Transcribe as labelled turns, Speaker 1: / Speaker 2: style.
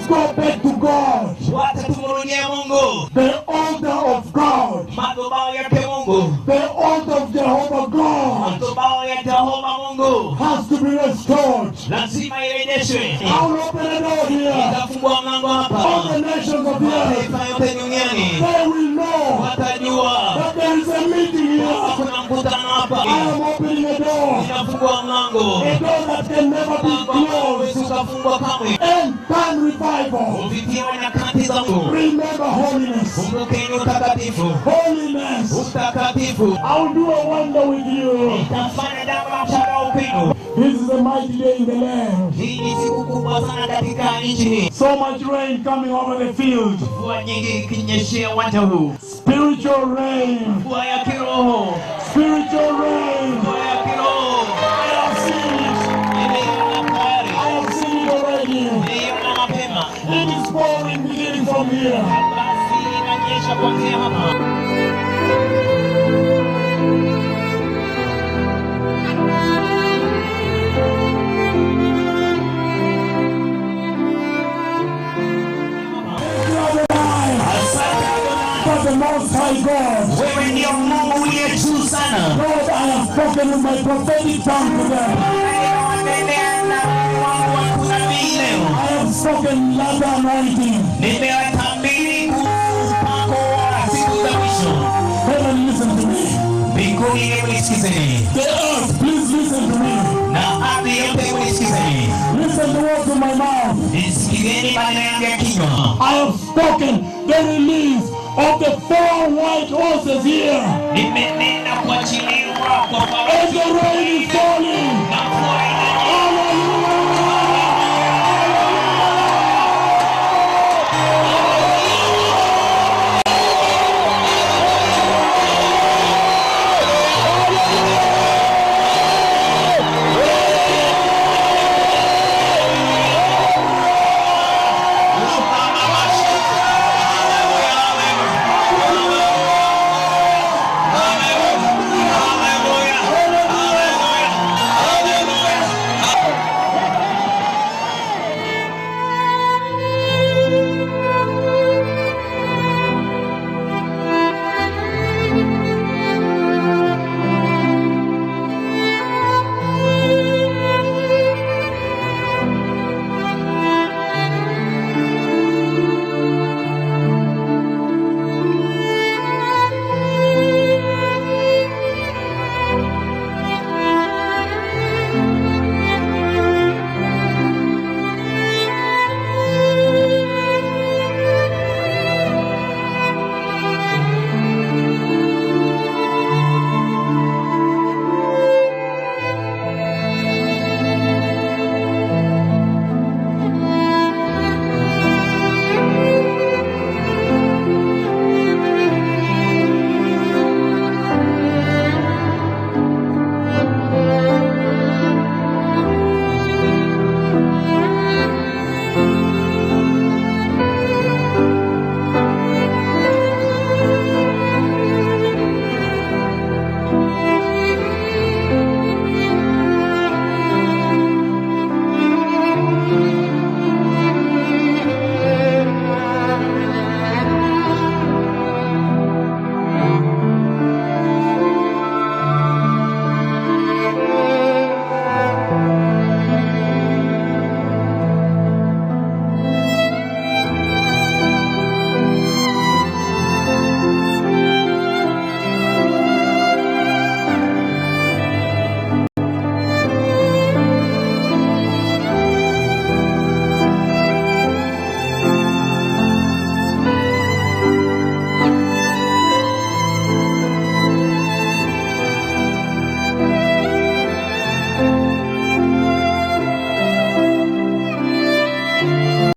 Speaker 1: go back to God.
Speaker 2: Watatumrudia Mungu.
Speaker 1: The altar of God.
Speaker 2: Madhabahu yake Mungu.
Speaker 1: The altar of Jehovah God.
Speaker 2: Madhabahu ya Jehova Mungu.
Speaker 1: Has to be restored.
Speaker 2: Lazima irejeshwe.
Speaker 1: I'll open a door here.
Speaker 2: Nitafungua mlango hapa.
Speaker 1: All the nations of the earth.
Speaker 2: Mataifa yote duniani.
Speaker 1: They will know.
Speaker 2: Watajua.
Speaker 1: That there is a meeting here.
Speaker 2: Kuna mkutano hapa.
Speaker 1: I am opening a door.
Speaker 2: Ninafungua mlango.
Speaker 1: A door that can never be closed.
Speaker 2: Usifungwa kamwe.
Speaker 1: End time revival.
Speaker 2: Uvipiwa nyakati za Mungu.
Speaker 1: Remember holiness.
Speaker 2: Kumbukeni utakatifu.
Speaker 1: Holiness.
Speaker 2: Utakatifu.
Speaker 1: I'll do a wonder with you.
Speaker 2: Nitafanya jambo la mshangao upendo.
Speaker 1: This is a mighty day in the land.
Speaker 2: Hii ni siku kubwa sana katika nchi hii.
Speaker 1: So much rain coming over the field.
Speaker 2: Mvua nyingi ikinyeshea uwanja huu.
Speaker 1: Spiritual rain.
Speaker 2: Mvua ya kiroho.
Speaker 1: Spiritual rain.
Speaker 2: Mvua ya kiroho.
Speaker 1: I have seen it.
Speaker 2: Nimeiona tayari.
Speaker 1: I have seen it already.
Speaker 2: Nimeiona mapema.
Speaker 1: It is pouring beginning from here.
Speaker 2: Basi inanyesha kuanzia hapa.
Speaker 1: The Most High God.
Speaker 2: Wewe ndio Mungu uliye juu sana.
Speaker 1: Lord, I have spoken with my prophetic tongue today. I have spoken latter anointing.
Speaker 2: Nimewatabiri upako wa siku za mwisho.
Speaker 1: Heaven, listen to me.
Speaker 2: Mbinguni hebu nisikizeni.
Speaker 1: The earth, please listen to me.
Speaker 2: Na ardhi yote hebu nisikizeni.
Speaker 1: Listen to words of my mouth.
Speaker 2: Nisikizeni maneno yangu ya kinywa.
Speaker 1: I have spoken the release of the 4 white horses here.
Speaker 2: Nimenena kuachiliwa kwa
Speaker 1: And the rain is falling.